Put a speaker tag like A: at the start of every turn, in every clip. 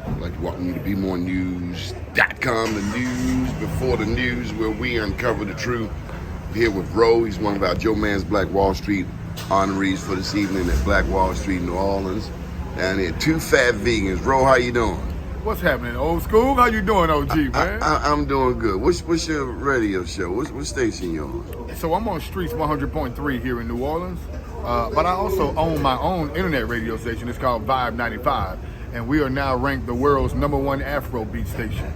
A: I'd like to welcome you to BeMoreNews.com, the news before the news, where we uncover the truth. Here with Reaux. He's one of our Joe Man's Black Wall Street honorees for this evening at Black Wall Street, New Orleans. Down here, two fat vegans. Reaux, how you doing?
B: What's happening, old school? How you doing, OG, man?
A: I'm doing good. What's your radio show? What station you on?
B: So I'm on Streetz 100.3 here in New Orleans, but I also own my own internet radio station. It's called Vibe 95, and we are now ranked the world's #1 Afrobeat station.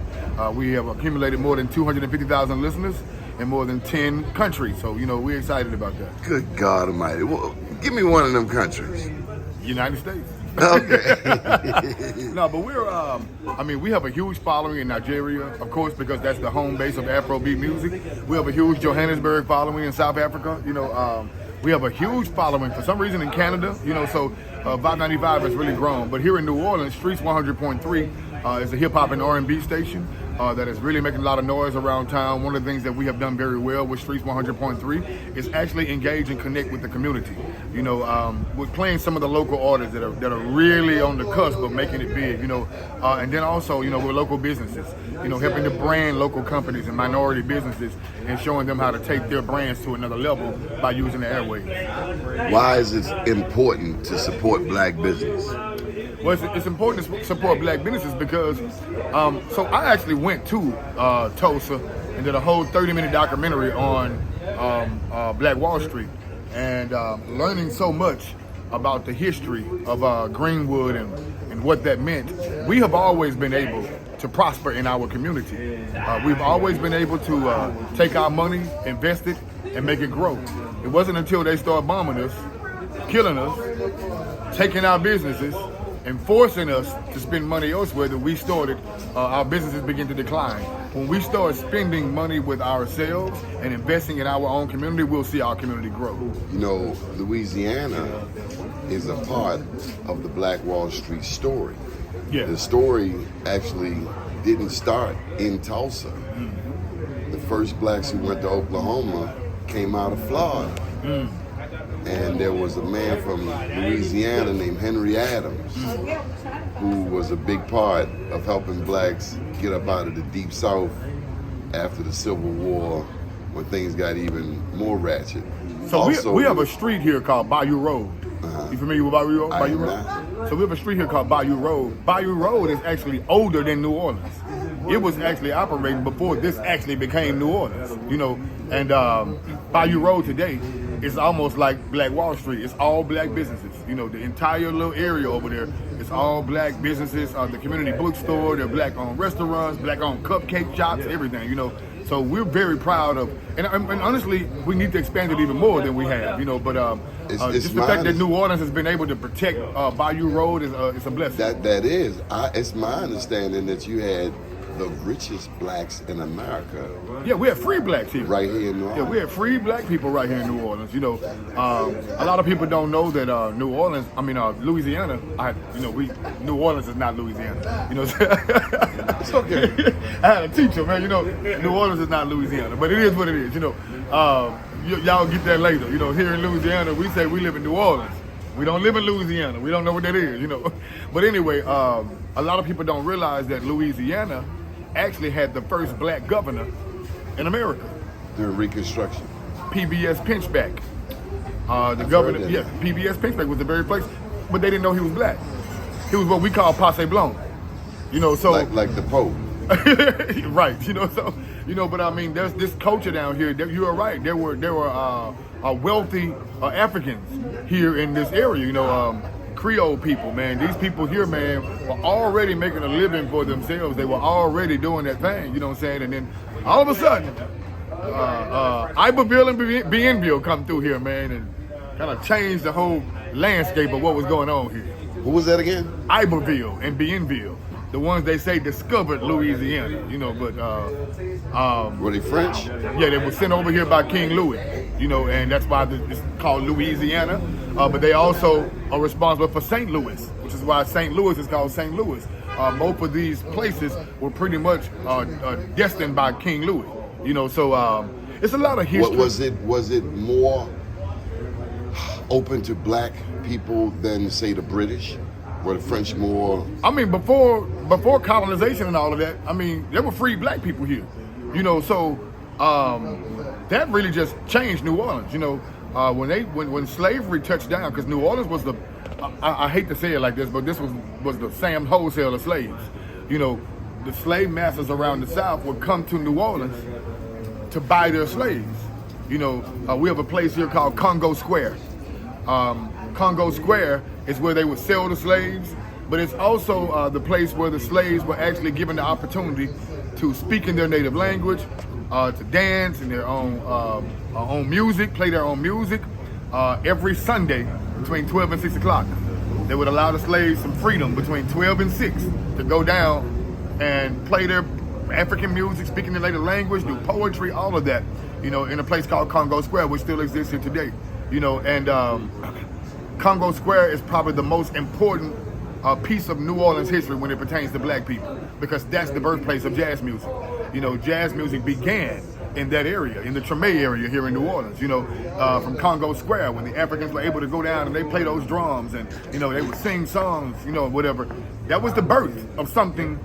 B: We have accumulated more than 250,000 listeners in more than 10 countries, so we're excited about that.
A: Good God Almighty! Well, give me one of them countries.
B: United States.
A: Okay.
B: No, but we have a huge following in Nigeria, of course, because that's the home base of Afrobeat music. We have a huge Johannesburg following in South Africa. We have a huge following for some reason in Canada. So Vibe 95 has really grown. But here in New Orleans, Streetz 100.3 is a hip hop and R&B station that is really making a lot of noise around town. One of the things that we have done very well with Streetz 100.3 is actually engage and connect with the community. We're playing some of the local artists that are really on the cusp of making it big. And then also we're local businesses. Helping to brand local companies and minority businesses and showing them how to take their brands to another level by using the airwaves.
A: Why is it important to support black business?
B: Well, it's important to support black businesses because, so I actually went to Tulsa and did a whole 30-minute documentary on Black Wall Street, and learning so much about the history of Greenwood and what that meant. We have always been able to prosper in our community. We've always been able to take our money, invest it, and make it grow. It wasn't until they started bombing us, killing us, taking our businesses, and forcing us to spend money elsewhere that we started, our businesses begin to decline. When we start spending money with ourselves and investing in our own community, we'll see our community grow.
A: Louisiana is a part of the Black Wall Street story.
B: Yeah.
A: The story actually didn't start in Tulsa. Mm-hmm. The first blacks who went to Oklahoma came out of Florida. Mm. And there was a man from Louisiana named Henry Adams who was a big part of helping blacks get up out of the Deep South after the Civil War, when things got even more ratchet.
B: So also, we have a street here called Bayou Road. You familiar with Bayou Road?
A: Bayou Road?
B: So we have a street here called Bayou Road. Bayou Road is actually older than New Orleans. It was actually operating before this actually became New Orleans. And Bayou Road today is almost like Black Wall Street. It's all black businesses. The entire little area over there is all black businesses. The community bookstore, they're black-owned restaurants, black-owned cupcake shops, everything. So we're very proud of, and honestly, we need to expand it even more than we have. But just the fact that New Orleans has been able to protect Bayou Road is a blessing.
A: It's my understanding that you had the richest blacks in America.
B: Yeah, we have free blacks here.
A: Right here in New Orleans.
B: Yeah, we have free black people right here in New Orleans. A lot of people don't know that Louisiana. New Orleans is not Louisiana.
A: It's okay.
B: I had a teacher, man. New Orleans is not Louisiana, but it is what it is. Y'all get that later. Here in Louisiana, we say we live in New Orleans. We don't live in Louisiana. We don't know what that is. But anyway, a lot of people don't realize that Louisiana actually had the first black governor in America.
A: During Reconstruction.
B: PBS Pinchback. Governor, PBS Pinchback was the very place, but they didn't know he was black. He was what we call passe blanc. So
A: like the Pope.
B: Right. But there's this culture down here. You are right. There were wealthy Africans here in this area. Creole people, man. These people here, man, were already making a living for themselves. They were already doing that thing, you know what I'm saying? And then all of a sudden, Iberville and Bienville come through here, man, and kind of changed the whole landscape of what was going on here.
A: Who was that again?
B: Iberville and Bienville. The ones they say discovered Louisiana, but
A: were they French?
B: Yeah, they were sent over here by King Louis, and that's why it's called Louisiana. But they also are responsible for St. Louis, which is why St. Louis is called St. Louis. Both of these places were pretty much destined by King Louis, So it's a lot of history.
A: Was it more open to black people than, say, the British? Were the French more?
B: Before before colonization and all of that, I mean, there were free black people here. You know, so that really just changed New Orleans. You know, when slavery touched down, because New Orleans was I hate to say it like this, but this was the Sam's wholesale of slaves. You know, the slave masters around the South would come to New Orleans to buy their slaves. You know, we have a place here called Congo Square. Congo Square is where they would sell the slaves, but it's also the place where the slaves were actually given the opportunity to speak in their native language, to dance in their own music, play their own music. Every Sunday between 12 and 6 o'clock, they would allow the slaves some freedom between 12 and 6 to go down and play their African music, speaking their native language, do poetry, all of that, you know, in a place called Congo Square, which still exists here today. You know, and Congo Square is probably the most important piece of New Orleans history when it pertains to black people, because that's the birthplace of jazz music. You know, jazz music began in that area, in the Treme area here in New Orleans, you know, from Congo Square, when the Africans were able to go down and they play those drums and, you know, they would sing songs, you know, whatever. That was the birth of something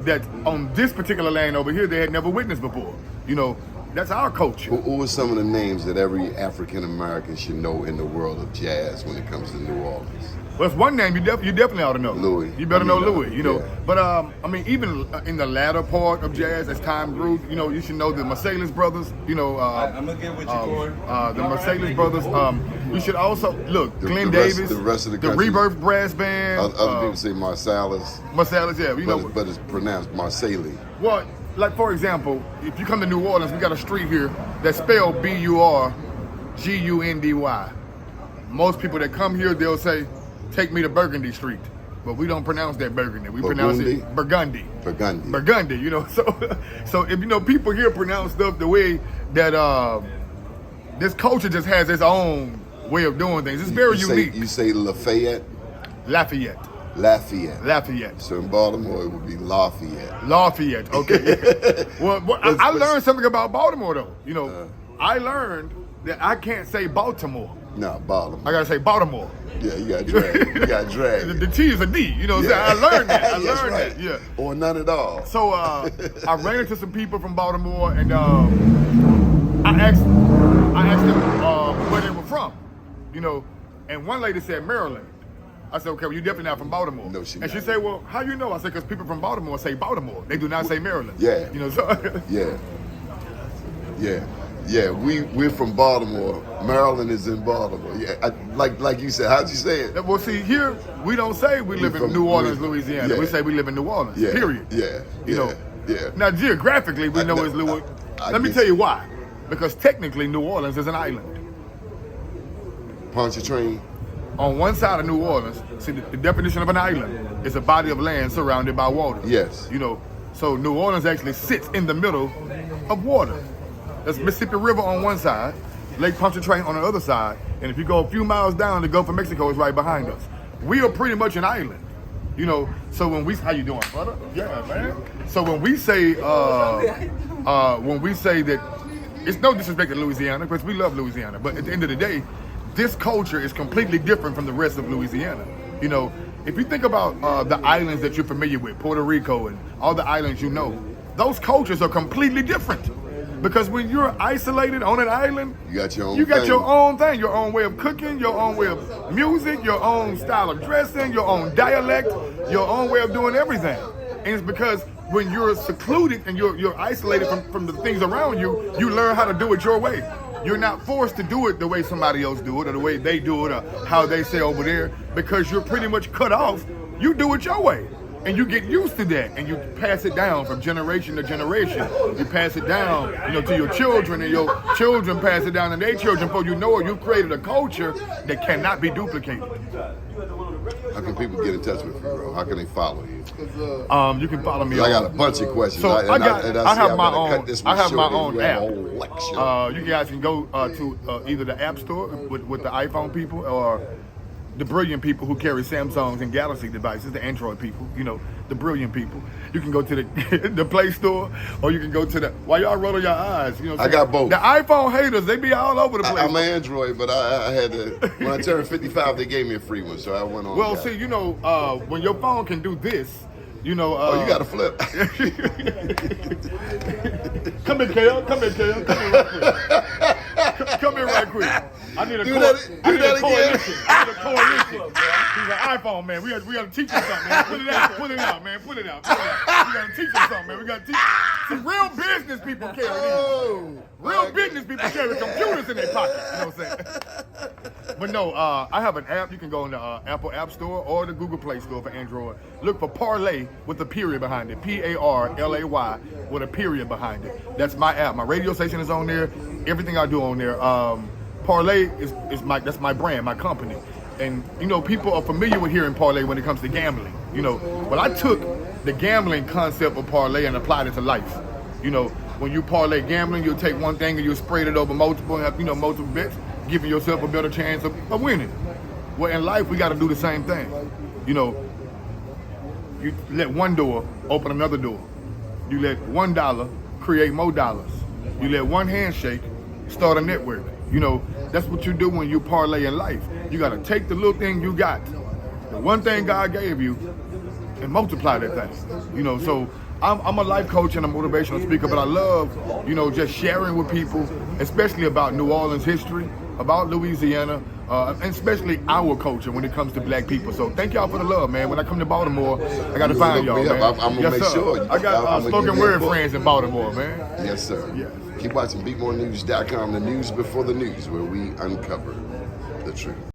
B: that on this particular land over here they had never witnessed before. You know, that's our culture.
A: What were some of the names that every African American should know in the world of jazz when it comes to New Orleans?
B: Well, it's one name you definitely ought to know.
A: Louis.
B: You better know Louis, you know.
A: Yeah.
B: But, I mean, even in the latter part of jazz, as time grew, you know, you should know the Marsalis brothers, you know.
C: I'm going to get with you, Corey.
B: The Marsalis brothers. You should also, look, Glenn
A: rest,
B: Davis,
A: the rest of the
B: the
A: country,
B: Rebirth Brass Band.
A: Other people say Marsalis.
B: Marsalis, yeah. You know,
A: but it's pronounced Marsali.
B: Well, like, for example, if you come to New Orleans, we got a street here that's spelled B-U-R-G-U-N-D-Y. Most people that come here, they'll say, take me to Burgundy Street. But we don't pronounce that Burgundy. We pronounce it Burgundy.
A: Burgundy.
B: Burgundy, you know. So if you know, people here pronounce stuff the way that this culture just has its own way of doing things. It's very unique.
A: You say Lafayette?
B: Lafayette.
A: So in Baltimore, it would be Lafayette.
B: Lafayette, okay. Well, I learned something about Baltimore, though. You know, I learned that I can't say Baltimore.
A: No, Baltimore.
B: I gotta say Baltimore.
A: Yeah, you got drag.
B: The T is a D. You know what I'm saying? I learned that. I learned
A: right.
B: that. Yeah.
A: Or none at all.
B: So I ran into some people from Baltimore, and I asked them where they were from. You know, and one lady said Maryland. I said, okay, well, you're definitely not from Baltimore.
A: No, she
B: And she said, well, how you know? I said, because people from Baltimore say Baltimore. They do not say Maryland.
A: Yeah.
B: You know, so
A: Yeah, we're from Baltimore. Maryland is in Baltimore. Yeah, like you said. How'd you say it?
B: Well, see, here we don't say we live in New Orleans, Louisiana.
A: Yeah.
B: We say we live in New Orleans.
A: Yeah.
B: Period.
A: Yeah.
B: You know.
A: Yeah.
B: Now, geographically, we know it's Louis. Let me tell you why. Because technically, New Orleans is an island.
A: Pontchartrain.
B: On one side of New Orleans, see, the definition of an island is a body of land surrounded by water.
A: Yes.
B: You know, so New Orleans actually sits in the middle of water. There's Mississippi River on one side, Lake Pontchartrain on the other side, and if you go a few miles down, the Gulf of Mexico is right behind us. We are pretty much an island. You know, so when how you doing, brother? Yeah, man. So when we say that, it's no disrespect to Louisiana, because we love Louisiana, but at the end of the day, this culture is completely different from the rest of Louisiana. You know, if you think about the islands that you're familiar with, Puerto Rico and all the islands you know, those cultures are completely different. Because when you're isolated on an island,
A: you got your own thing,
B: your own way of cooking, your own way of music, your own style of dressing, your own dialect, your own way of doing everything. And it's because when you're secluded and you're isolated from the things around you, you learn how to do it your way. You're not forced to do it the way somebody else do it or the way they do it or how they say over there, because you're pretty much cut off. You do it your way. And you get used to that, and you pass it down from generation to generation. You pass it down, you know, to your children, and your children pass it down to their children. Before you know it, you've created a culture that cannot be duplicated.
A: How can people get in touch with you, bro? How can they follow you?
B: You can follow me.
A: I got a bunch of questions.
B: So I have my own app.
A: You
B: guys can go to either the App Store with the iPhone people or the brilliant people who carry Samsungs and Galaxy devices, the Android people, you know, the brilliant people. You can go to the Play Store, or you can go to why y'all rolling your eyes? You know,
A: I got both.
B: The iPhone haters, they be all over the place.
A: I'm an Android, but I had to, when I turned 55, they gave me a free one, so I went on.
B: Well, see, you know, when your phone can do this, You know.
A: Oh, you got to flip.
B: Come here, Kale. Come here, Kale. Come here right quick. Come here right quick. I need a coalition. I need a coalition. He's an iPhone, man. We got to teach him something, man. Put it out. Put it out, man. Put it out. We got to teach him something, man. We got to teach. See, real business people carry these. Real business people carry computers in their pocket. You know what I'm saying? But no, I have an app. You can go in the Apple App Store or the Google Play Store for Android. Look for Parlay with a period behind it. Parlay with a period behind it. That's my app. My radio station is on there. Everything I do on there. Parlay that's my brand, my company. And you know, people are familiar with hearing parlay when it comes to gambling. You know, but I took the gambling concept of parlay and applied it to life. You know, when you parlay gambling, you'll take one thing and you'll spread it over multiple and have, you know, multiple bets, giving yourself a better chance of winning. Well, in life, we got to do the same thing. You know, you let one door open another door. You let $1 create more dollars. You let one handshake start a network. You know, that's what you do when you parlay in life. You got to take the little thing you got, the one thing God gave you, and multiply that thing. You know, so I'm a life coach and a motivational speaker, but I love, you know, just sharing with people, especially about New Orleans history, about Louisiana, and especially our culture when it comes to black people. So thank y'all for the love, man. When I come to Baltimore, I got to find y'all, man.
A: I'm going to make sure.
B: I got spoken word friends in Baltimore, man.
A: Yes, sir.
B: Yes.
A: Keep watching BeatMoreNews.com, the news before the news, where we uncover the truth.